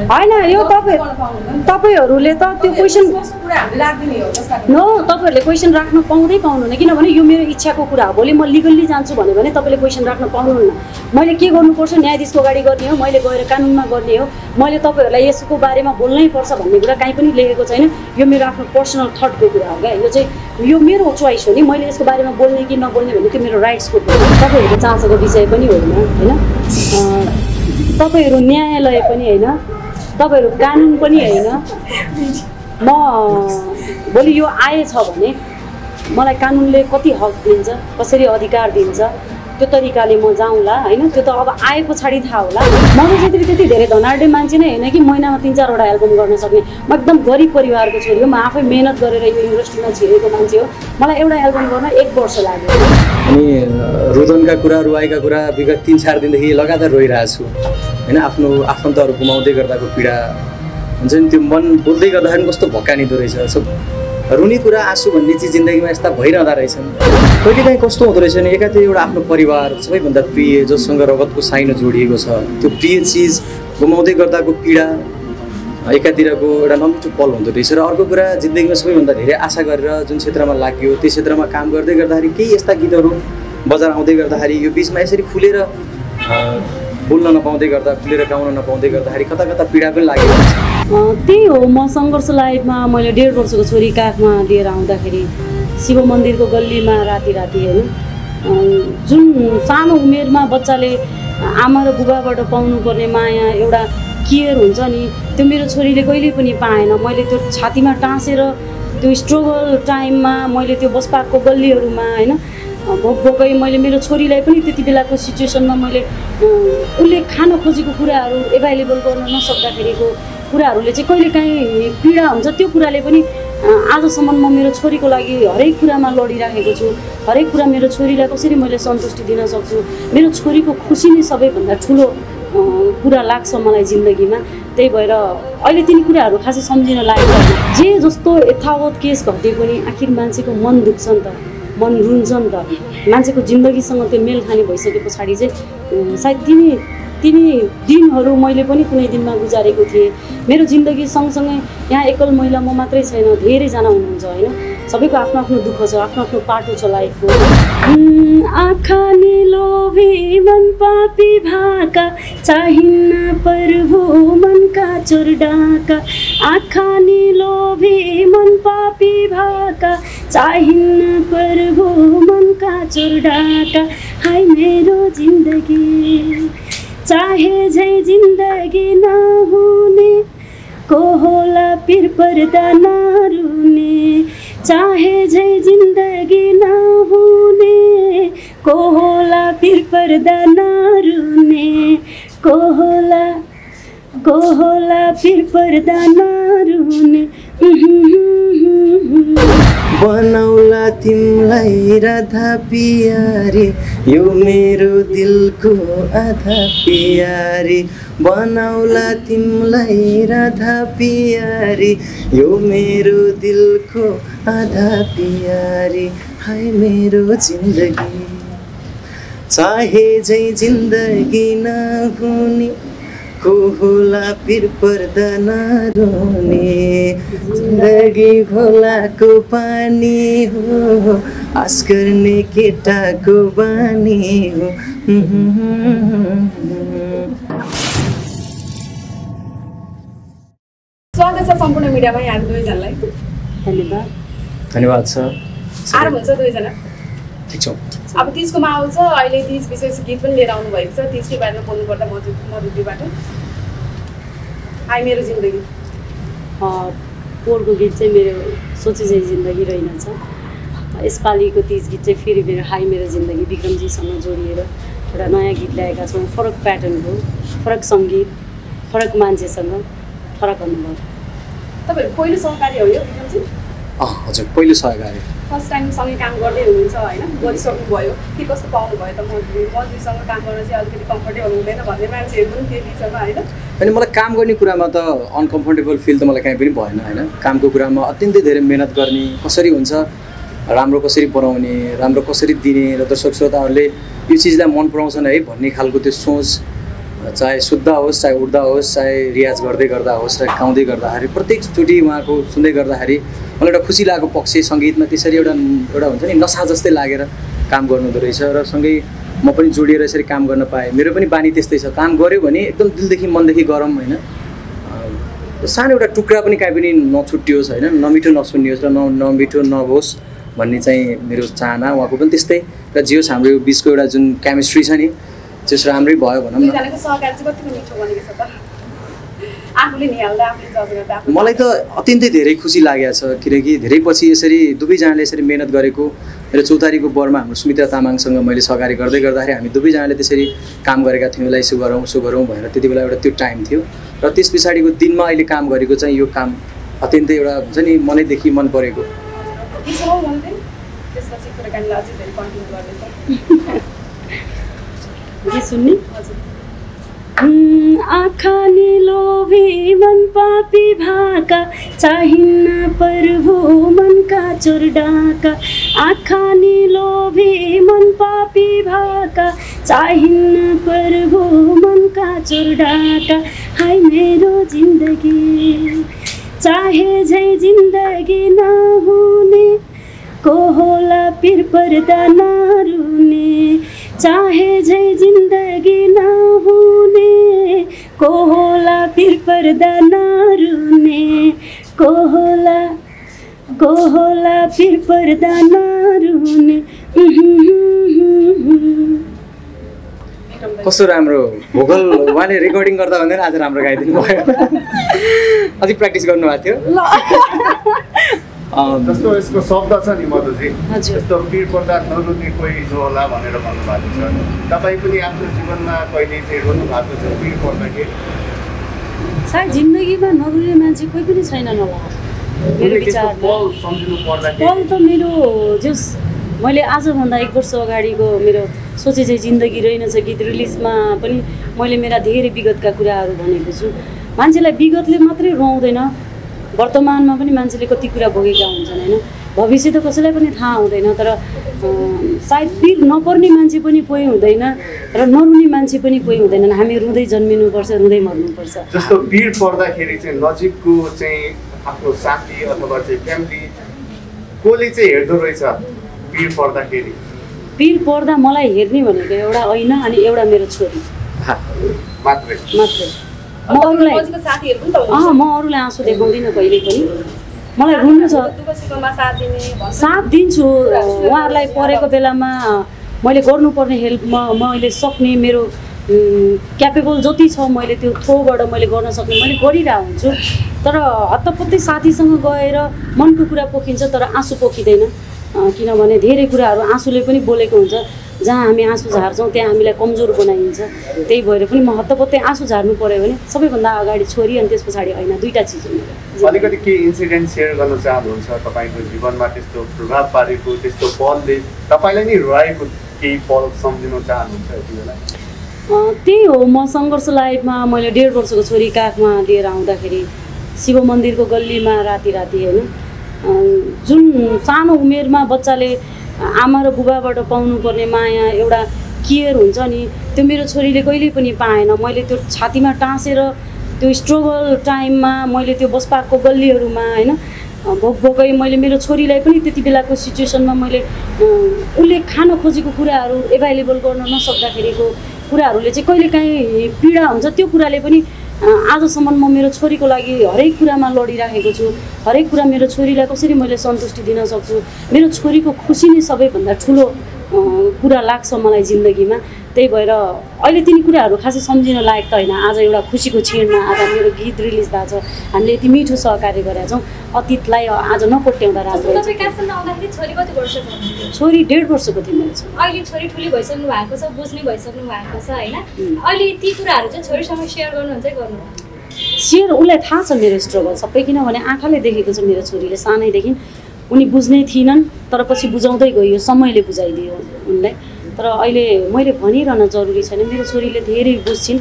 होइन यो तपाईँहरूले त त्यो क्वेसन नो तपाईँहरूले क्वेसन राख्न पाउँनुहुन्न किनभने यो मेरो इच्छाको कुरा हो। भोलि म लिगल्ली जान्छु भन्यो भने तपाईँले क्वेसन राख्न पाउनुहुन्न। मैले के गर्नुपर्छ न्यायाधीशको अगाडि गर्ने हो, मैले गएर कानुनमा गर्ने हो, मैले तपाईँहरूलाई यसको बारेमा बोल्नै पर्छ भन्ने कुरा कहीँ पनि लेखेको छैन। यो मेरो आफ्नो पर्सनल थटको कुरा हो क्या। यो चाहिँ यो मेरो चोइस हो नि, मैले यसको बारेमा बोल्ने कि नबोल्ने भन्ने त्यो मेरो राइट्सको कुरा हो। तपाईँहरूको चासोको विषय पनि होइन होइन, तपाईँहरू न्यायालय पनि होइन, तपाईँहरू कानुन पनि होइन। म भोलि यो आएछ भने मलाई कानुनले कति हक दिन्छ, कसरी अधिकार दिन्छ त्यो तरिकाले म जाउँला होइन। त्यो त अब आए पछाडि थाहा होला। म चाहिँ त्यति धेरै धनाढ्य मान्छे नै होइन कि महिनामा 3-4वटा एल्बम गर्न सक्ने। म एकदम गरिब परिवारको छोरी हो। म आफै मेहनत गरेर यो इन्डस्ट्रीमा छिरेको मान्छे हो। मलाई एउटा एल्बम गर्न 1 वर्ष लाग्यो। अनि रुदनका कुरा, रुवाईका कुरा विगत 3-4 दिनदेखि लगातार रोइरहेको छु होइन। आफ्नो आफन्तहरू गुमाउँदै गर्दाको पीडा हुन्छ नि, त्यो मन बोल्दै गर्दाखेरि कस्तो भक्कानिदो रहेछ। रुने कुरा, आँसु भन्ने चिज जिन्दगीमा यस्ता भइरहँदा रहेछन्। कहिलेकाहीँ कस्तो हुँदो रहेछ भने एकातिर एउटा आफ्नो परिवार सबैभन्दा प्रिय, जोसँग रगतको साइनो जोडिएको छ, त्यो प्रिय चिज गुमाउँदै गर्दाको पीडा एकातिरको एउटा नमिठो पल हुँदो रहेछ। र अर्को कुरा, जिन्दगीमा सबैभन्दा धेरै आशा गरेर जुन क्षेत्रमा लाग्यो त्यो क्षेत्रमा काम गर्दै गर्दाखेरि केही यस्ता गीतहरू बजार आउँदै गर्दाखेरि यो बिचमा यसरी खुलेर बोल्न नपाउँदै गर्दा, खुलेर गाउन नपाउँदै गर्दाखेरि कता कता पीडा पनि लागेको छ। त्यही हो। म सङ्घर्ष लाइफमा मैले 1.5 वर्षको छोरी काखमा लिएर आउँदाखेरि शिव मन्दिरको गल्लीमा राति होइन, जुन सानो उमेरमा बच्चाले आमा र बुबाबाट पाउनुपर्ने माया, एउटा केयर हुन्छ नि, त्यो मेरो छोरीले कहिले पनि पाएन। मैले त्यो छातीमा टाँसेर त्यो स्ट्रगल टाइममा मैले त्यो बसपाको गल्लीहरूमा होइन भोकै मैले मेरो छोरीलाई पनि त्यति बेलाको सिचुएसनमा मैले उसले खान खोजेको कुराहरू एभाइलेबल गर्न नसक्दाखेरिको कुराहरूले चाहिँ कहिलेकाहीँ पीडा हुन्छ। त्यो कुराले पनि आजसम्म म मेरो छोरीको लागि हरेक कुरामा लडिराखेको छु। हरेक कुरा मेरो छोरीलाई कसरी मैले सन्तुष्टि दिन सक्छु, मेरो छोरीको खुसी नै सबैभन्दा ठुलो कुरा लाग्छ मलाई जिन्दगीमा। त्यही भएर अहिले तिनी कुराहरू खासै सम्झिन लागेको होइन। जे जस्तो यथावत केस घटे पनि आखिर मान्छेको मन दुख्छ नि त, मन रुन्छ नि त। मान्छेको जिन्दगीसँग त्यो मेल खाने भइसके पछाडि चाहिँ सायद तिनी दिनहरू मैले पनि कुनै दिनमा गुजारेको थिएँ। मेरो जिन्दगी सँगसँगै यहाँ एकल महिला म मात्रै छैन, धेरैजना हुनुहुन्छ होइन। सबैको आफ्नो आफ्नो दुःख छ, आफ्नो आफ्नो पाटो छ लाइफको। आँखा लोभी मन पापी भाका, चाहिन्न प्रभु मनका चोर डाका। आँखा लोभी मन पापी भाका, चाहिन्न प्रभु मनका चोर डाका। हाय मेरो जिन्दगी चाहे झै जिन्दगी नहुने, को होला पिर पर्दा नरुने। चाहे झै जिन्दगी नहुने, को होला पिर पर्दा नरुने। को होला पिर पर्दा नरुने। बनाउला तिमलाई राधा पियारी, यो मेरो दिलको आधा पियारी। बनाउला तिमलाई राधा पियारी, यो मेरो दिलको आधा पियारी। हाय मेरो जिन्दगी चाहे झै जिन्दगी नहुने, को होला पिर पर्दा नरुने। जिन्दगी खोलाको पानी हो, आस गर्ने केटाको बानी हो। स्वागत छ सम्पूर्ण मिडियामा यहाँ दुवैजनालाई। धन्यवाद। धन्यवाद छ। आराम हुन्छ दुवैजना? ठिक छौँ। अब तिजको माहौल छ, अहिले तिज विशेष गीत पनि लिएर आउनु भएको छ। तिजकै बारेमा बोल्नुपर्दा मधुदीबाट हाय मेरो जिन्दगी पोहोरको गीत चाहिँ मेरो सोचे चाहिँ जिन्दगी रहेनछ। यसपालिको तिज गीत चाहिँ फेरि मेरो हाय मेरो जिन्दगी विक्रमजीसँग जोडिएर एउटा नयाँ गीत ल्याएका छौँ। फरक प्याटर्नको, फरक सङ्गीत, फरक मान्छेसँग, फरक अनुभव। तपाईँहरू पहिलो सहकारी हो यो विक्रमजी? हजुर, पहिलो सहकारी। फर्स्ट टाइम सँगै काम गर्दै हुनुहुन्छ होइन, गरिसक्नुभयो। के कस्तो पाउनुभयो त? मधुसँग काम गर्न चाहिँ अलिकति कम्फर्टेबल हुँदैन भन्ने मान्छेहरू पनि थियो बिचमा होइन। अनि मलाई काम गर्ने कुरामा त अनकम्फर्टेबल फिल त मलाई कहीँ पनि भएन होइन। कामको कुरामा अत्यन्तै धेरै मेहनत गर्ने, कसरी हुन्छ राम्रो कसरी बनाउने, राम्रो कसरी दिने, र दर्शक श्रोताहरूले यो चिजलाई मन पराउँछन् है भन्ने खालको त्यो सोच चाहे शुद्ध होस्, चाहे उड्दा होस्, चाहे रियाज गर्दै गर्दा होस् र गाउँदै गर्दाखेरि प्रत्येकचोटि उहाँको सुन्दै गर्दाखेरि मलाई एउटा खुसी लागेको पक्ष सङ्गीतमा त्यसरी एउटा हुन्छ नि नसा जस्तै लागेर काम गर्नुहुँदो रहेछ र सँगै म पनि जोडिएर यसरी काम गर्न पाएँ। मेरो पनि बानी त्यस्तै छ, काम गऱ्यो भने एकदम दिलदेखि मनदेखि गरौँ होइन, सानो एउटा टुक्रा पनि काहीँ पनि नछुट्टियोस् होइन, नमिठो नसुनियोस् र नमिठो नहोस् भन्ने चाहिँ मेरो चाहना। उहाँको पनि त्यस्तै र जे होस् हाम्रो बिचको एउटा जुन केमिस्ट्री छ नि त्यस राम्रै भयो भनौँ न। मलाई त अत्यन्तै धेरै खुसी लागेको छ किनकि धेरै पछि यसरी दुवैजनाले यसरी मेहनत गरेको। मेरो चौतारीको बरमा हाम्रो सुमित्रा तामाङसँग मैले सहकारी गर्दै गर्दाखेरि हामी दुवैजनाले त्यसरी काम गरेका थियौँ, यसलाई यसो गरौँ भनेर त्यति बेला एउटा त्यो टाइम थियो र त्यस पछाडिको दिनमा अहिले काम गरेको चाहिँ यो काम अत्यन्तै एउटा हुन्छ नि मनैदेखि मन परेको। आँखा लोभी मन पापी भाका चाहिन्न प्रभु मनका चोर डाका। आँखा लोभी मन पापी भाका चाहिन्न प्रभु मनका चोर डाका। हाय मेरो जिन्दगी चाहे झै जिन्दगी नहुने को होला पिर पर्दा नरुने। चाहे झै जिन्दगी नहुने को होला पिर पर्दा नरुने। को होला पिर पर्दा नरुने। कस्तो राम्रो भोकल उहाँले रेकर्डिङ गर्दा भन्दैन आज राम्रो गाइदिनु भयो। अझै प्र्याक्टिस गर्नुभएको थियो। जस्तो यसको शब्द छ नि मधुजी, यस्तो पिर पर्दा नरुने कोही जो होला भनेर भन्नुभएको छ। तपाईँ पनि आफ्नो जीवनमा कहिले चाहिँ रोनु भएको छ पिर पर्दाखेरि? सायद जिन्दगीमा नरुने मान्छे कोही पनि छैन होला मेरो विचारमा। पल त मेरो जस मैले आजभन्दा 1 वर्ष अगाडिको मेरो सोचे चाहिँ जिन्दगी रहेनछ गीत रिलिजमा पनि मैले मेरा धेरै विगतका कुराहरू भनेको छु। मान्छेलाई विगतले मात्रै रुवाउँदैन, वर्तमानमा पनि मान्छेले कति कुरा भोगेका हुन्छन् होइन। भविष्य त कसैलाई पनि थाहा हुँदैन, तर सायद पिर नपर्ने मान्छे पनि कोही हुँदैन र नरुने मान्छे पनि कोही हुँदैनन्। हामी रुँदै जन्मिनुपर्छ, रुँदै मर्नुपर्छ। जस्तो पिर पर्दाखेरि चाहिँ नजिकको चाहिँ आफ्नो साथी अथवा चाहिँ फ्यामिली कसले चाहिँ हेर्दो रहेछ पिर पर्दाखेरि? पिर पर्दा मलाई हेर्ने भनेको एउटा ऐना अनि एउटा मेरो छोरी मात्रै। म अरूलाई आँसु देखाउँदिनँ कहिले पनि। मलाई रुनु छ, साथ दिन्छु उहाँहरूलाई परेको बेलामा। मैले गर्नुपर्ने हेल्प मैले सक्ने मेरो क्यापेबल जति छ मैले त्यो थ्रोबाट मैले गर्न सक्ने मैले गरिरहेको हुन्छु। तर हत्तपत्तै साथीसँग गएर मनको कुरा पोखिन्छ तर आँसु पोखिँदैन, किनभने धेरै कुराहरू आँसुले पनि बोलेको हुन्छ। जहाँ हामी आँसु झार्छौँ त्यहाँ हामीलाई कमजोर बनाइन्छ। त्यही भएर पनि म हत्तपत्तै आँसु झार्नु पऱ्यो भने सबैभन्दा अगाडि छोरी अनि त्यस पछाडि ऐना, दुईवटा चिज हो। अलिकति केही इन्सिडेन्ट सेयर गर्न चाहनुहुन्छ तपाईँको जीवनमा त्यस्तो प्रभाव पारेको त्यस्तो पलले तपाईँलाई नै रुवाएको केही पल सम्झिनु चाहनुहुन्छ यति बेला? त्यही हो, म सङ्घर्ष लाइफमा मैले 1.5 वर्षको छोरी काखमा लिएर आउँदाखेरि शिव मन्दिरको गल्लीमा राति होइन, जुन सानो उमेरमा बच्चाले आमा र बुबाबाट पाउनुपर्ने माया एउटा केयर हुन्छ नि त्यो मेरो छोरीले कहिल्यै पनि पाएन। मैले त्यो छातीमा टाँसेर त्यो स्ट्रगल टाइममा मैले त्यो बसपाको गल्लीहरूमा होइन भोकै मैले मेरो छोरीलाई पनि त्यति बेलाको सिचुएसनमा मैले उसले खान खोजेको कुराहरू एभाइलेबल गर्न नसक्दाखेरिको कुराहरूले चाहिँ कहिलेकाहीँ पीडा हुन्छ। त्यो कुराले पनि आजसम्म म मेरो छोरीको लागि हरेक कुरामा लडिराखेको छु। हरेक कुरा मेरो छोरीलाई कसरी मैले सन्तुष्टि दिन सक्छु, मेरो छोरीको खुसी नै सबैभन्दा ठुलो कुरा लाग्छ मलाई जिन्दगीमा। त्यही भएर अहिले तिनी कुराहरू खासै सम्झिन लायक त होइन। आज एउटा खुसीको क्षणमा आज मेरो गीत रिलिज भएको छ, हामीले यति मिठो सहकार्य गरेका छौँ। अतीतलाई आज नकोट्याउँदा राम्रो। छोरी 1.5 वर्षको थियो मेरो छोरी। अहिले छोरी ठुली भइसक्नु भएको छ, बुझ्ने भइसक्नु भएको छ होइन। अहिले ती कुराहरू चाहिँ छोरीसँग सेयर गर्नुहुन्छ गर्नु? सेयर उसलाई थाहा छ मेरो स्ट्रगल सबै, किनभने आँखाले देखेको छ मेरो छोरीले सानैदेखि। उनी बुझ्नै थिएनन् तर पछि बुझाउँदै गयो, समयले बुझाइदियो उनलाई। तर अहिले मैले भनिरहन जरुरी छैन, मेरो छोरीले धेरै बुझ्छिन्,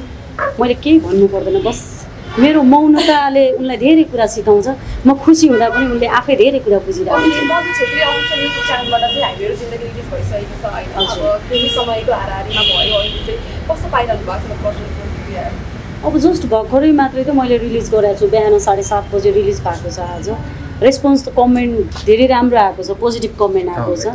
मैले केही भन्नु पर्दैन। बस मेरो मौनताले उनलाई धेरै कुरा सिकाउँछ। म खुसी हुँदा पनि उनले आफै धेरै कुरा बुझिरहेको हुन्छ। मधु छेत्री अफिसियल युट्युब च्यानलबाट चाहिँ हामीहरू जिन्दगी रिलिज भइसकेको छ होइन। अब केही समयको हाराहारीमा भयो, अहिले चाहिँ कस्तो पाइरहनु भएको छ पर्सनल प्रतिक्रिया? आयो? अब जस्ट भर्खरै मात्रै त मैले रिलिज गराएको छु, बिहान 7:30 बजे रिलिज भएको छ आज। रेस्पोन्स त कमेन्ट धेरै राम्रो आएको छ, पोजिटिभ कमेन्ट आएको छ।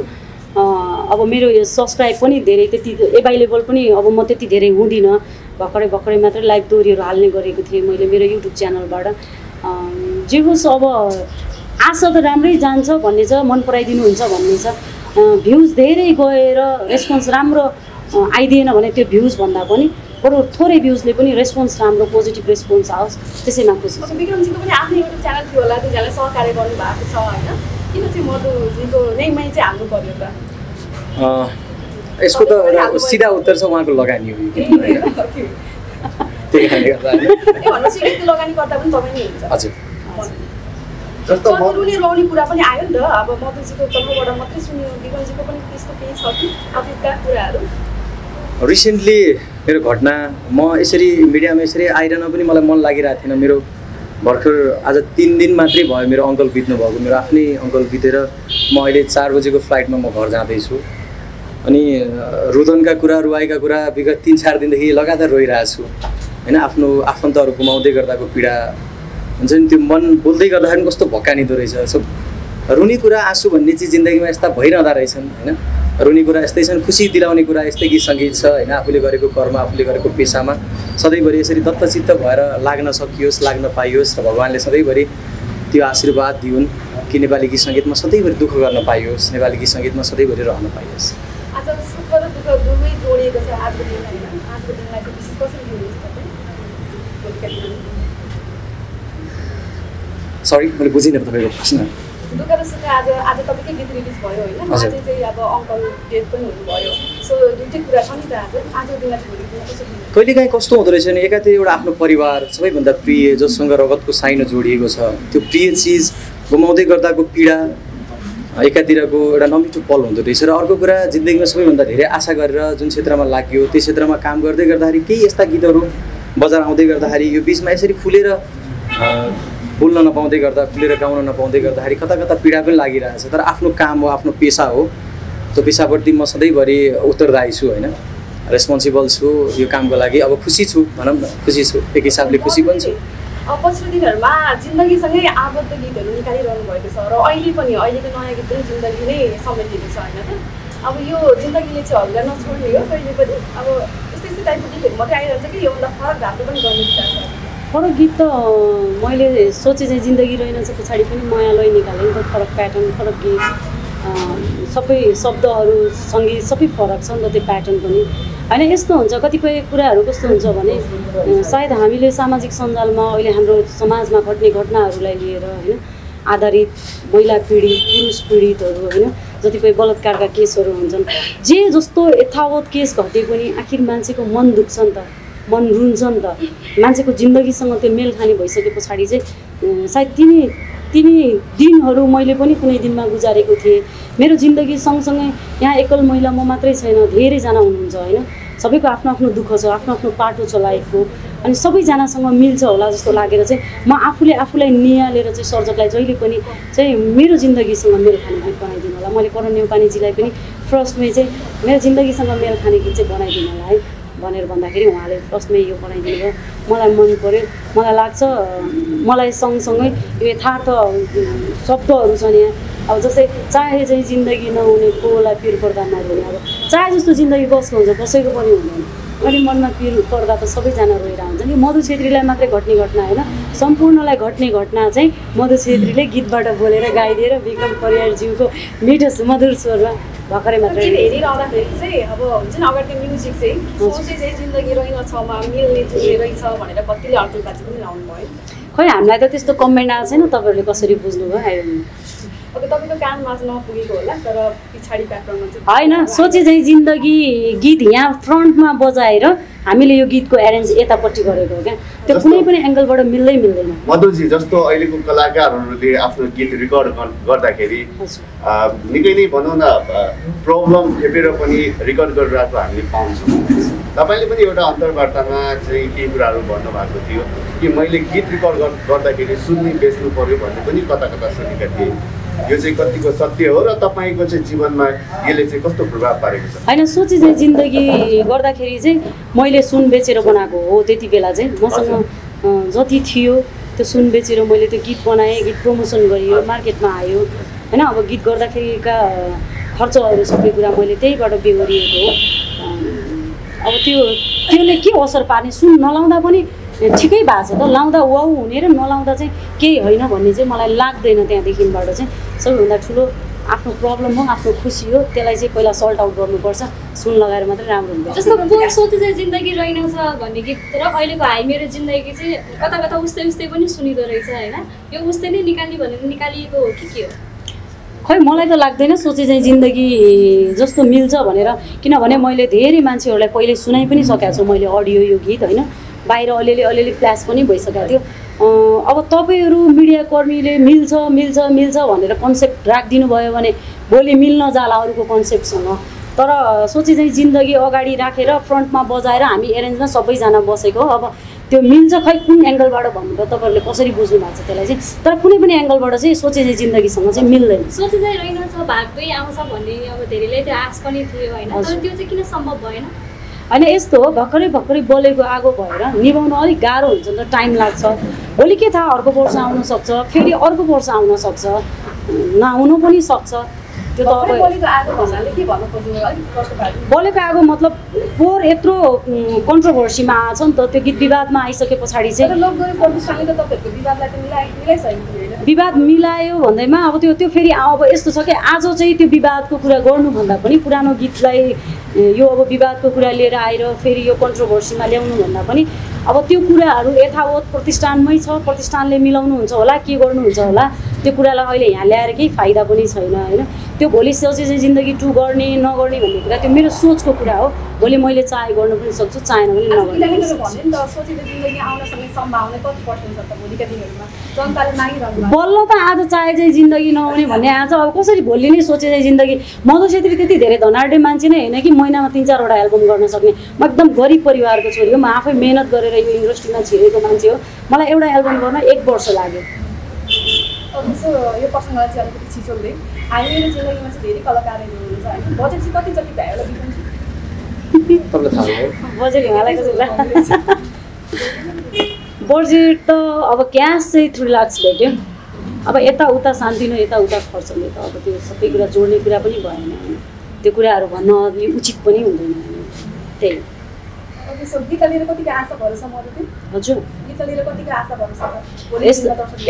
अब मेरो यो सब्सक्राइब पनि धेरै त्यति एभाइलेबल पनि अब म त्यति धेरै हुँदिनँ, भर्खरै मात्रै लाइभ दोहोरीहरू हाल्ने गरेको थिएँ मैले मेरो युट्युब च्यानलबाट। जे होस् अब आशा त राम्रै जान्छ भन्ने छ, मन पराइदिनुहुन्छ भन्ने छ। भ्युज धेरै गएर रेस्पोन्स राम्रो आइदिएन भने त्यो भ्युज भन्दा पनि बरु थोरै भ्युजले पनि रेस्पोन्स राम्रो पोजिटिभ रेस्पोन्स आओस् त्यसैमा खुसी छु। विक्रमजीको पनि आफ्नो युट्युब च्यानल थियो होला, दुईजनाले सहकार्य गर्नुभएको छ होइन, किन चाहिँ मधुजीको नेममै चाहिँ हाल्नु पर्यो त? यसको त एउटा सिधा उत्तर छ, उहाँको लगानी हो होइन, त्यही कारणले गर्दा भनेपछि गीत लगानी गर्दा पनि तपाईँ नै हुन्छ। हजुर जस्तो रुने रुवाउने कुरा पनि आयो नि त, अब मधुजीको तर्फबाट मात्रै सुन्यो, विक्रमजीको पनि त्यस्तो केही छ कि अतीतका कुराहरू? रिसेन्टली मेरो घटना म यसरी मिडियामा यसरी आइरहन पनि मलाई मन लागिरहेको थिएन। मेरो भर्खर आज 3 दिन मात्रै भयो मेरो अङ्कल बित्नु भएको, मेरो आफ्नै अङ्कल बितेर म अहिले 4 बजेको फ्लाइटमा म घर जाँदैछु। अनि रुदनका कुरा रुवाईका कुरा विगत 3-4 दिनदेखि लगातार रोइरहेको छु होइन। आफ्नो आफन्तहरू गुमाउँदै गर्दाको पीडा हुन्छ नि, त्यो मन बोल्दै गर्दाखेरि कस्तो भक्कानिदो रहेछ। सो रुनी कुरा आँसु भन्ने चिज जिन्दगीमा यस्ता भइरहँदा रहेछन् होइन। रुनी कुरा यस्तै छन्, खुसी दिलाउने कुरा यस्तै गीत सङ्गीत छ होइन। आफूले गरेको कर्म, आफूले गरेको पेसामा सधैँभरि यसरी दत्तचित्त भएर लाग्न सकियोस्, लाग्न पाइयोस् र भगवान्ले सधैँभरि त्यो आशीर्वाद दिउन् कि नेपाली गीत सङ्गीतमा सधैँभरि दुःख गर्न पाइयोस्, नेपाली गीत सङ्गीतमा सधैँभरि रहन पाइयोस्। आज सुख र दुःख दुवै जोडिएको छ आजको दिन होइन, आजको दिनलाई चाहिँ विशेष कसरी लिनुहुन्छ तपाईँ? सरी मैले बुझिनँ तपाईँको प्रश्न। दुःख र सुख आज तपाईँकै गीत रिलिज भयो होइन, आज चाहिँ अब अङ्कल डेथ पनि हुनुभयो, सो दुइटै कुरा छ नि त। आजको दिनलाई चाहिँ कहिलेकाहीँ कस्तो हुँदो रहेछ भने एकातिर एउटा आफ्नो परिवार सबैभन्दा प्रिय जोसँग रगतको साइनो जोडिएको छ, त्यो प्रिय चिज गुमाउँदै गर्दाको पीडा एकातिरको एउटा नमिठो पल हुँदो रहेछ। र अर्को कुरा जिन्दगीमा सबैभन्दा धेरै आशा गरेर जुन क्षेत्रमा लाग्यो त्यो क्षेत्रमा काम गर्दै गर्दाखेरि केही यस्ता गीतहरू बजार आउँदै गर्दाखेरि यो बिचमा यसरी फुलेर बोल्न नपाउँदै गर्दा, फुलेर गाउन नपाउँदै गर्दाखेरि कता कता पीडा पनि लागिरहेछ। तर आफ्नो काम हो, आफ्नो पेसा हो, त्यो पेसाप्रति म सधैँभरि उत्तरदायी छु होइन, रेस्पोन्सिबल छु यो कामको लागि। अब खुसी छु भनौँ न, खुसी छु, एक हिसाबले खुसी पनि छु। पछिल्लो दिनहरूमा जिन्दगीसँगै आबद्ध गीतहरू निकालिरहनु भएको छ र अहिले पनि अहिलेको नयाँ गीत पनि जिन्दगी नै समेटिएको छ होइन त। अब यो जिन्दगीले चाहिँ हजुरलाई नछोड्ने हो कहिले पनि, अब यस्तै टाइपको गीतहरू मात्रै आइरहन्छ कि योभन्दा फरक धापले पनि गर्ने विचार छ? फरक गीत त मैले सोचे चाहिँ जिन्दगी रहेनछ पछाडि पनि मायालाई निकालेँ नि त, फरक प्याटर्न, फरक गीत, सबै शब्दहरू सङ्गीत सबै फरक छ नि त, त्यो प्याटर्न पनि होइन। यस्तो हुन्छ कतिपय कुराहरू कस्तो हुन्छ भने सायद हामीले सामाजिक सञ्जालमा अहिले हाम्रो समाजमा घट्ने घटनाहरूलाई लिएर होइन आधारित महिला पीडित, पुरुष पीडितहरू होइन, जतिपय बलात्कारका केसहरू हुन्छन्, जे जस्तो यथावत केस घटे पनि आखिर मान्छेको मन दुख्छ नि त, मन रुन्छ नि त। मान्छेको जिन्दगीसँग त्यो मेल खाने भइसके पछाडि चाहिँ सायद तिनी दिनहरू मैले पनि कुनै दिनमा गुजारेको थिएँ। मेरो जिन्दगी सँगसँगै यहाँ एकल महिला म मात्रै छैन, धेरैजना हुनुहुन्छ होइन, सबैको आफ्नो आफ्नो दुःख छ, आफ्नो आफ्नो पाटो छ लाइफको, अनि सबैजनासँग मिल्छ होला जस्तो लागेर चाहिँ म आफूलाई निहालेर चाहिँ सर्जकलाई जहिले पनि चाहिँ मेरो जिन्दगीसँग मेल खाने गीत बनाइदिनु होला। मैले करण न्यौपानेजीलाई पनि फर्स्टमै चाहिँ मेरो जिन्दगीसँग मेल खाने गीत चाहिँ बनाइदिनु होला है भनेर भन्दाखेरि उहाँले फर्स्टमै यो बनाइदिनु भयो। मलाई मन पर्यो, मलाई लाग्छ मलाई सँगसँगै यो यथार्थ शब्दहरू छन् यहाँ। अब जस्तै चाहे चाहिँ जिन्दगी नहुने कोलाई पिर पर्दा नहुने, अब चाहे जस्तो जिन्दगी कसको हुन्छ कसैको पनि हुँदैन, अनि मनमा पिर पर्दा त सबैजना रोएर हुन्छ नि। मधु छेत्रीलाई मात्रै घट्ने घटना होइन, सम्पूर्णलाई घट्ने घटना चाहिँ मधु छेत्रीले गीतबाट बोलेर गाइदिएर विक्रम परियारज्यूको मिठो मधुर स्वरमा भर्खरै मात्रै हेरिरहँदाखेरि चाहिँ अब हुन्छ नि अगाडिको म्युजिक चाहिँ सोचे चाहिँ जिन्दगी रहेनछमा मिल्ने जुल्ने रहेछ भनेर कतिले अल्टुलबाजी पनि लाउनु भयो। खै हामीलाई त त्यस्तो कमेन्ट आएको छैन, तपाईँहरूले कसरी बुझ्नुभयो आयो? अब तपाईँको कानमा चाहिँ नपुगेको होला, तर पछाडि ब्याकग्राउन्डमा चाहिँ होइन, सोचे चाहिँ जिन्दगी गीत यहाँ फ्रन्टमा बजाएर हामीले यो गीतको एरेन्ज यतापट्टि गरेको हो क्या, त्यो कुनै पनि एङ्गलबाट मिल्दैन। मधुजी जस्तो अहिलेको कलाकारहरूले आफ्नो गीत रेकर्ड गर्दाखेरि निकै नै भनौँ न प्रब्लम खेपेर पनि रेकर्ड गरिरहेको हामीले पाउँछौँ। तपाईँले पनि एउटा अन्तर्वार्तामा चाहिँ केही कुराहरू भन्नुभएको थियो कि मैले गीत रेकर्ड गर्दाखेरि सुन्ने बेच्नु पर्यो भन्ने पनि कता कता सुनेका थिएँ। यो चाहिँ कतिको सत्य हो र तपाईँको चाहिँ जीवनमा यसले चाहिँ कस्तो प्रभाव पारेको छ? होइन, सोचे चाहिँ जिन्दगी गर्दाखेरि चाहिँ मैले मैले सुन बेचेर बनाएको हो। त्यति बेला चाहिँ मसँग जति थियो त्यो सुन बेचेर मैले त्यो गीत बनाएँ, गीत प्रमोसन गरियो, मार्केटमा आयो होइन। अब गीत गर्दाखेरिका खर्चहरू सबै कुरा मैले त्यहीबाट बेहोरिएको हो। अब त्यसले के असर पार्ने, सुन नलाउँदा पनि ठिकै भएको छ त, लाउँदा वाउ हुने र नलाउँदा चाहिँ केही होइन भन्ने चाहिँ मलाई लाग्दैन। त्यहाँदेखिबाट चाहिँ सबैभन्दा ठुलो आफ्नो प्रब्लम हो, आफ्नो खुसी हो, त्यसलाई चाहिँ पहिला सल्ट आउट गर्नुपर्छ। सुन लगाएर मात्रै राम्रो हुन्छ। जस्तो पोहोर सोचे चाहिँ जिन्दगी रहेनछ भन्ने गीत र अहिलेको हाई मेरो जिन्दगी चाहिँ कता कता उस्तै उस्तै पनि सुनिँदो रहेछ होइन। यो उस्तै नै निकाल्ने भनेर निकालिएको हो कि के हो? खै मलाई त लाग्दैन सोचे चाहिँ जिन्दगी जस्तो मिल्छ भनेर, किनभने मैले धेरै मान्छेहरूलाई पहिले सुनाइ पनि सकेको छु मैले अडियो यो गीत होइन। बाहिर अलिअलि फ्ल्यास पनि भइसकेको थियो। अब तपाईँहरू मिडियाकर्मीले मिल्छ मिल्छ मिल्छ भनेर कन्सेप्ट राखिदिनु भयो भने भोलि मिल्न जाला अरूको कन्सेप्टसँग। तर सोचे चाहिँ जिन्दगी अगाडि राखेर फ्रन्टमा बजाएर हामी एरेन्जमा सबैजना बसेको। अब त्यो मिल्छ खै कुन एङ्गलबाट भन्नु तपाईँहरूले कसरी बुझ्नु भएको छ त्यसलाई चाहिँ, तर कुनै पनि एङ्गलबाट चाहिँ सोचे चाहिँ जिन्दगीसँग चाहिँ मिल्दैन। सोचे चाहिँ रहेनछ भागकै आउँछ भन्ने अब धेरैले त्यो आश पनि थियो होइन, तर त्यो चाहिँ किन सम्भव भएन? होइन यस्तो हो, भर्खरै बलेको आगो भएर निभाउनु अलिक गाह्रो हुन्छ नि त, टाइम लाग्छ। भोलि के थाहा अर्को वर्ष आउन सक्छ, फेरि अर्को वर्ष आउन सक्छ, नआउनु पनि सक्छ। त्यो त अब बलेको आगो मतलब पोहोर यत्रो कन्ट्रोभर्सीमा आएछ नि त, त्यो गीत विवादमा आइसके पछाडि चाहिँ विवाद मिलायो भन्दैमा अब त्यो फेरि अब यस्तो छ कि आज चाहिँ त्यो विवादको कुरा गर्नुभन्दा पनि पुरानो गीतलाई यो अब विवादको कुरा लिएर आएर फेरि यो कन्ट्रोभर्सीमा ल्याउनुभन्दा पनि अब त्यो कुराहरू यथावत प्रतिष्ठानमै छ, प्रतिष्ठानले मिलाउनुहुन्छ होला, के गर्नुहुन्छ होला, त्यो कुरालाई अहिले यहाँ ल्याएर केही फाइदा पनि छैन होइन। त्यो भोलि सोचे चाहिँ जिन्दगी 2 गर्ने नगर्ने भन्ने कुरा त्यो मेरो सोचको कुरा हो। भोलि मैले चाहे गर्न पनि सक्छु, चाहेन पनि बल्ल त आज चाहे चाहिँ जिन्दगी नआउने भन्ने आज अब कसरी भोलि नै सोचे चाहिँ जिन्दगी। मधु छेत्री त्यति धेरै धनाढ्य मान्छे नै होइन कि महिनामा 3-4वटा एल्बम गर्न सक्ने। म एकदम गरिब परिवारको छोरी हो, म आफै मेहनत गरेर यो इन्डस्ट्रीमा छिरेको मान्छे हो। मलाई एउटा एल्बम गर्न 1 वर्ष लाग्यो। यो प्रसङ्गलाई चाहिँ अलिकति छिचोल्दै हामी मेरो जिन्दगीमा चाहिँ धेरै कलाकारहरू हुनुहुन्छ होइन, बजेट चाहिँ कति जति भयो होला बजेट हिमालयको बजेट त अब क्यास चाहिँ 3 लाख भेट्यो। अब यताउता सान्तिनो यताउता खर्चले त अब त्यो सबै कुरा जोड्ने कुरा पनि भएन, त्यो कुराहरू भन्न अलि उचित पनि हुँदैन। त्यही हजुर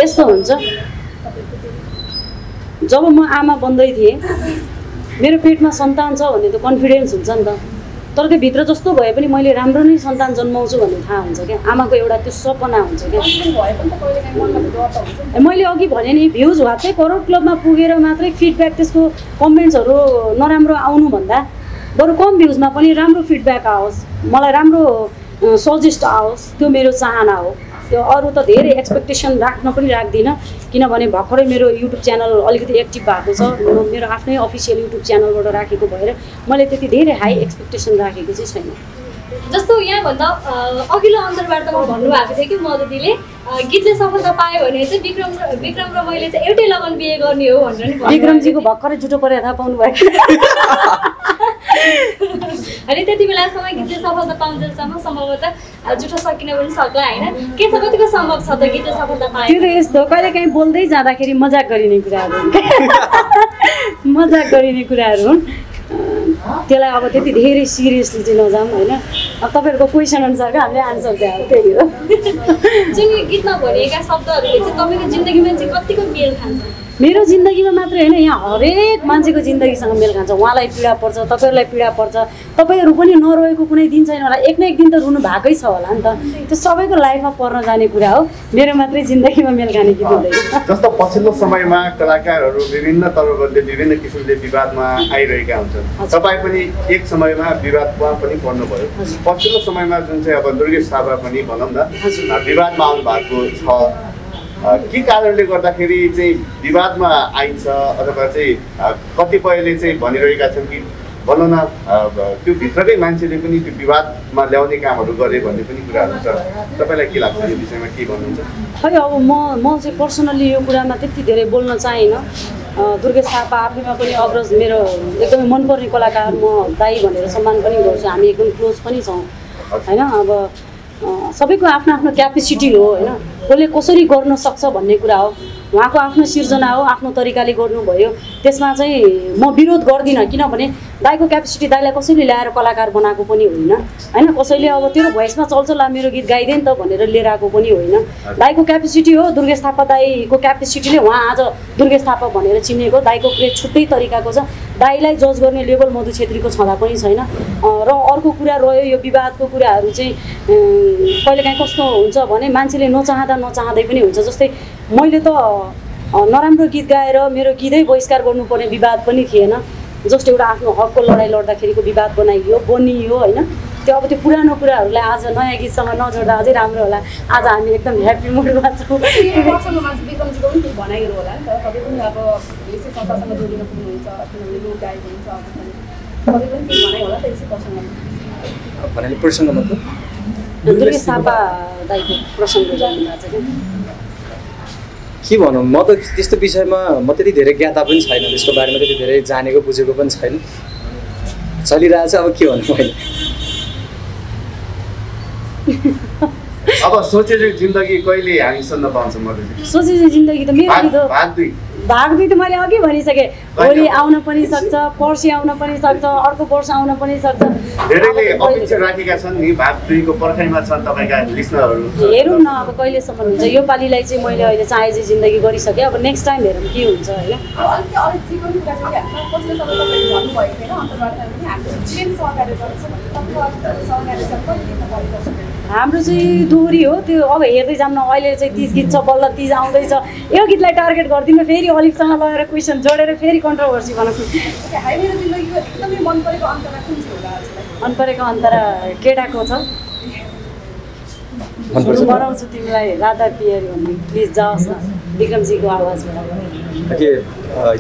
यस्तो हुन्छ, जब म आमा बन्दै थिएँ मेरो पेटमा सन्तान छ भन्ने त कन्फिडेन्स हुन्छ नि त, तर त्यो भित्र जस्तो भए पनि मैले राम्रो नै सन्तान जन्माउँछु भन्ने थाहा हुन्छ क्या, आमाको एउटा त्यो सपना हुन्छ क्या। मैले अघि भने नि भ्युज वात्तै करोड क्लबमा पुगेर मात्रै फिडब्याक त्यसको कमेन्ट्सहरू नराम्रो आउनुभन्दा बरु कम भ्युजमा पनि राम्रो फिडब्याक आओस्, मलाई राम्रो सजेस्ट आओस्, त्यो मेरो चाहना हो। त्यो अरू त धेरै एक्सपेक्टेसन राख्न पनि राख्दिनँ, किनभने भर्खरै मेरो युट्युब च्यानल अलिकति एक्टिभ भएको छ, मेरो आफ्नै अफिसियल युट्युब च्यानलबाट राखेको भएर मैले त्यति धेरै हाई एक्सपेक्टेसन राखेको चाहिँ छैन। जस्तो यहाँभन्दा अघिल्लो अन्तर्वार्तामा भन्नुभएको थियो कि मधुदीले गीतले सफलता पायो भने चाहिँ विक्रम र मैले चाहिँ एउटै लगन बिहे गर्ने हो भनेर नि विक्रमजीको भर्खरै जुटो परेर थाहा पाउनु भयो। अनि त्यति बेलासम्म गीतले सफलता पाउँछसम्म सम्भवतः जुठो सकिन पनि सक्ला होइन, के छ कतिको सम्भव छ त गीतले सफलता पायो? त्यो त यस्तो कहिलेकाहीँ बोल्दै जाँदाखेरि मजाक गरिने कुराहरू मजाक गरिने कुराहरू हुन्, त्यसलाई अब त्यति धेरै सिरियसली चाहिँ नजाऊँ होइन। अब तपाईँहरूको क्वेसन अनुसारको हामीले आन्सर दियो, त्यही हो। जुन यो गीतमा भनिएका शब्दहरूले चाहिँ तपाईँको जिन्दगीमा चाहिँ कतिको मेल खान्छ? मेरो जिन्दगीमा मात्र होइन, यहाँ हरेक मान्छेको जिन्दगीसँग मेल खान्छ। उहाँलाई पीडा पर्छ, तपाईँहरूलाई पीडा पर्छ, तपाईँहरू पनि नरोएको कुनै दिन छैन होला, एक न एक दिन त रुनु भएकै छ होला नि त, त्यो सबैको लाइफमा पर्न जाने कुरा हो। मेरो मात्रै जिन्दगीमा मेल खाने गीत हुँदैन। जस्तो पछिल्लो समयमा कलाकारहरू विभिन्न तर्फले विभिन्न किसिमले विवादमा आइरहेका हुन्छन्, तपाईँ पनि एक समयमा विवादमा पनि पर्नुभयो। पछिल्लो समयमा जुन चाहिँ अब दुर्गेश थापा पनि भनौँ न विवादमा आउनु भएको छ, के कारणले गर्दाखेरि चाहिँ विवादमा आइन्छ, अथवा चाहिँ कतिपयले चाहिँ भनिरहेका छन् कि भनौँ न त्यो भित्रकै मान्छेले पनि त्यो विवादमा ल्याउने कामहरू गरे भन्ने पनि कुराहरू छ। तपाईँलाई के लाग्छ यो विषयमा, के भन्नुहुन्छ? खै अब म चाहिँ पर्सनल्ली यो कुरामा त्यति धेरै बोल्न चाहिनँ। दुर्गेश थापा आफैमा पनि अग्रज मेरो एकदमै मनपर्ने कलाकार, म दाई भनेर सम्मान पनि गर्छु, हामी एकदम क्लोज पनि छौँ। होइन। अब सबैको आफ्नो आफ्नो क्यापेसिटी हो होइन, कसले कसरी गर्न सक्छ भन्ने कुरा हो। उहाँको आफ्नो सिर्जना हो, आफ्नो तरिकाले गर्नुभयो, त्यसमा चाहिँ म विरोध गर्दिनँ। किनभने दाइको क्यापेसिटी, दाइलाई कसैले ल्याएर कलाकार बनाएको पनि होइन होइन, कसैले अब तेरो भोइसमा चल्छ ला मेरो गीत गाइदे नि त भनेर लिएर आएको पनि होइन। दाइको क्यापेसिटी हो, दुर्गेश थापा दाइको क्यापेसिटीले उहाँ आज दुर्गेश थापा भनेर चिनेको। दाइको क्रेज छुट्टै तरिकाको छ, दाइलाई जज गर्ने लेभल मधु छेत्रीको छँदा पनि छैन। र अर्को कुरा रह्यो यो विवादको कुराहरू चाहिँ कहिलेकाहीँ कस्तो हुन्छ भने मान्छेले नचाहँदै पनि हुन्छ। जस्तै मैले त नराम्रो गीत गाएर मेरो गीतै बहिष्कार गर्नुपर्ने विवाद पनि थिएन, जस्तो एउटा आफ्नो हकको लडाइँ लड्दाखेरिको विवाद बनियो होइन। त्यो अब त्यो पुरानो कुराहरूलाई आज नयाँ गीतसँग नजोड्दा अझै राम्रो होला। आज हामी एकदम ह्याप्पी मुडमा छौँ। विक्रमजीको पनि केही भनाइहरू होला नि त, तपाईँ पनि अब यसै संस्थासँग जोडिन पुग्नुहुन्छ, किनभने लोक गायक हुनुहुन्छ, तपाईँ पनि केही भनाइ होला त यसै प्रसङ्गमा? प्रसङ्ग मतलब दुर्गेश थापा दाइको प्रसङ्ग जान्नुभएको छ के भनौँ, म त त्यस्तो विषयमा म त्यति धेरै ज्ञाता पनि छैन, त्यसको बारेमा त्यति धेरै जानेको बुझेको पनि छैन, चलिरहेछ। अब के भन्नु मैले। अब सोचेको जिन्दगी कहिले हामी सुन्न पाउँछौँ? सोचेको जिन्दगी त मेरो गीत हो। भाग 2 त मैले अघि भनिसकेँ, भोलि आउन पनि सक्छ, पर्सि आउन पनि सक्छ, अर्को वर्ष आउन पनि सक्छ। धेरैले अपेक्षा राखेका छन् नि, भाग 2 को पर्खाइमा छन् तपाईँका लिसनरहरू। हेरौँ न अब कहिलेसम्म हुन्छ। यो पालिलाई चाहिँ मैले अहिले चाहे चाहिँ जिन्दगी गरिसकेँ, अब नेक्स्ट टाइम हेरौँ के हुन्छ होइन। हाम्रो चाहिँ दोहोरी हो त्यो, अब हेर्दै जाऊँ न। अहिले चाहिँ 30 गीत छ, बल्ल 30 आउँदैछ, यो गीतलाई टार्गेट गरिदिनु, फेरि अलिकसँग लगेर क्वेसन जोडेर फेरि कन्ट्रोभर्सी बनाउँछु। मन परेको अन्तरा केटाको छ, बनाउँछु तिमीलाई राधा पियारी भन्ने, प्लिज जाओस् न विक्रमजीको आवाजबाट।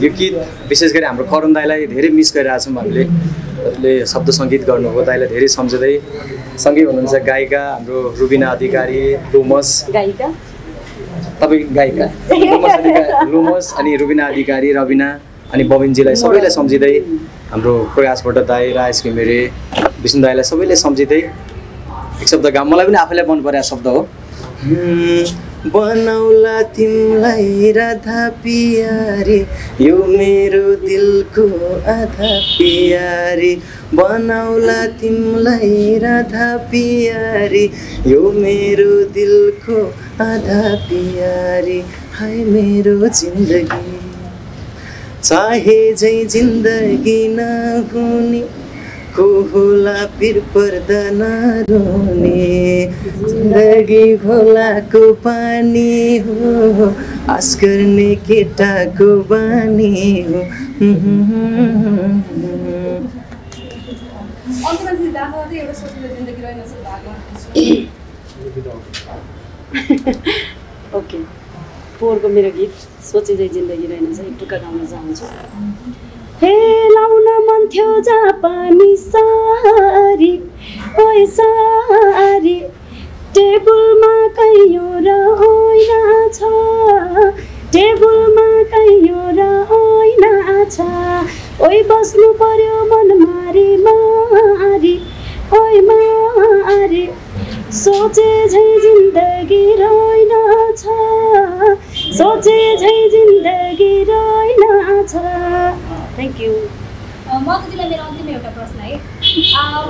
यो गीत विशेष गरी हाम्रो करुण दाइलाई धेरै मिस गरिरहेछौँ हामीले। उसले शब्द सङ्गीत गर्नुभयो, दाइलाई धेरै सम्झँदै। सँगै हुनुहुन्छ गायिका हाम्रो रुबिना अधिकारी, लोमस गायिका, तपाईँ गायिका लोमस, अनि रुबिना अधिकारी, रबिना, अनि बबिनजीलाई सबैलाई सम्झिँदै, हाम्रो प्रकाश भट्ट दाई, राजेश घिमिरे, विष्णु दाईलाई सबैले सम्झिँदै एक शब्द गाउँ। मलाई पनि आफैलाई मन परेको शब्द हो। बनाउला तिमलाई राधा पियारी, यो मेरो दिलको आधा पियारी। बनाउला तिमलाई राधा पियारी, यो मेरो दिलको आधा पियारी। हाय मेरो जिन्दगी चाहे जै जिन्दगी नहुने, को होला पिर पर्दा नरुने। जिन्दगी खोलाको पानी हो, आस गर्ने केटाको बानी हो। ओके, पोहोरको मेरो गीत सोचे चाहिँ जिन्दगी रहेनछ, एक टुक्का गाउन चाहन्छु। हे लाउन मन थियो जापानी सारी, ओए सारी, टेबलमा कैयौँ र ऐना छ, टेबलमा कैयौँ र ऐना छ, ओए बस्नु पर्यो मन मारी मारी, ओए मारी, सोचे झै जिन्दगी रहेनछ, सोचे झै जिन्दगी रहेनछ। Thank you. मधुजीलाई मेरो अन्तिम एउटा प्रश्न है,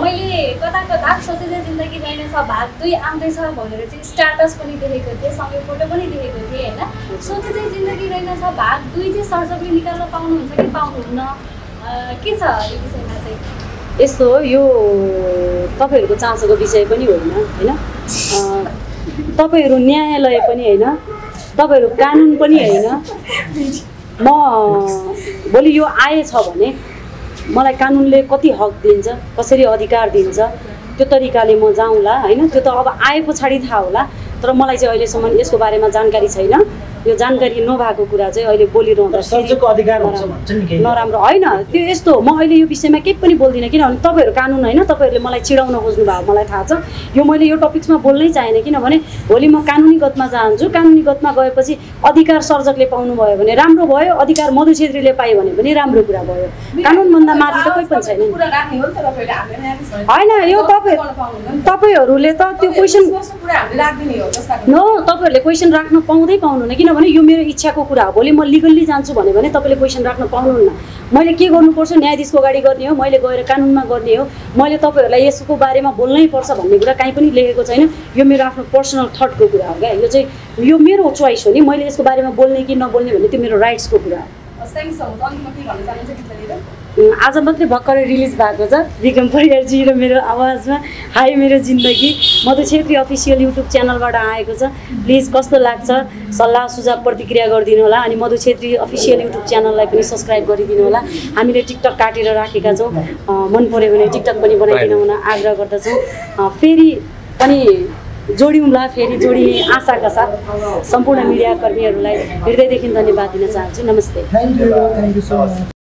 मैले कता सोचे चाहिँ जिन्दगी रहेनछ भाग 2 आउँदैछ भनेर चाहिँ स्ट्याटस पनि देखेको थिएँ, सँगै फोटो पनि देखेको थिएँ होइन। सोचे चाहिँ जिन्दगी रहेनछ भाग 2 चाहिँ सरसफाइ निकाल्न पाउनुहुन्छ कि पाउनुहुन्न, के छ यो विषयमा चाहिँ? यस्तो हो, यो तपाईँहरूको चासोको विषय पनि होइन होइन, तपाईँहरू न्यायालय पनि होइन, तपाईँहरू कानुन पनि होइन। म भोलि यो आएछ भने मलाई कानुनले कति हक दिन्छ, कसरी अधिकार दिन्छ, त्यो तरिकाले म जाउँला होइन। त्यो त अब आए पछाडि थाहा होला, तर मलाई चाहिँ अहिलेसम्म यसको बारेमा जानकारी छैन। यो जानकारी नभएको कुरा चाहिँ अहिले बोलिरहँदा सर्जकको अधिकार हुन्छ भन्छ नि केही नराम्रो होइन। त्यो यस्तो म अहिले यो विषयमा केही पनि बोल्दिनँ किनभने तपाईँहरू कानुन होइन, तपाईँहरूले मलाई चिडाउन खोज्नु भएको मलाई थाहा छ। यो मैले यो टपिक्समा बोल्नै चाहेन किनभने भोलि म कानुनीगतमा जान्छु, कानुनीगतमा गएपछि अधिकार सर्जकले पाउनुभयो भने राम्रो भयो, अधिकार मधु छेत्रीले पायो भने पनि राम्रो कुरा भयो। कानुनभन्दा माथि त कोही पनि छैन होइन। यो तपाईँहरूले त त्यो क्वेसन नो, तपाईँहरूले क्वेसन राख्न पाउँनुहुन्न किनभने यो मेरो इच्छाको कुरा हो। भोलि म लिगल्ली जान्छु भने तपाईँले क्वेसन राख्न पाउनुहुन्न। मैले के गर्नुपर्छ, न्यायाधीशको अगाडि गर्ने हो, मैले गएर कानुनमा गर्ने हो, मैले तपाईँहरूलाई यसको बारेमा बोल्नै पर्छ भन्ने कुरा कहीँ पनि लेखेको छैन। यो मेरो आफ्नो पर्सनल थटको कुरा हो क्या, यो चाहिँ यो मेरो चोइस हो नि, मैले यसको बारेमा बोल्ने कि नबोल्ने भन्ने त्यो मेरो राइट्सको कुरा हो। आज मात्रै भर्खरै रिलिज भएको छ विक्रम परियारजी र मेरो आवाजमा हाई मेरो जिन्दगी मधु छेत्री अफिसियल युट्युब च्यानलबाट आएको छ। प्लिज कस्तो लाग्छ सल्लाह सुझाव प्रतिक्रिया गरिदिनु होला। अनि मधु छेत्री अफिसियल युट्युब च्यानललाई पनि सब्सक्राइब गरिदिनु होला। हामीले टिकटक काटेर राखेका छौँ, मन पऱ्यो भने टिकटक पनि बनाइदिनु हुन आग्रह गर्दछौँ। फेरि पनि जोडिउँला, फेरि जोडिने आशाका साथ सम्पूर्ण मिडिया कर्मीहरूलाई हृदयदेखि धन्यवाद दिन चाहन्छु। नमस्ते। Thank you so much.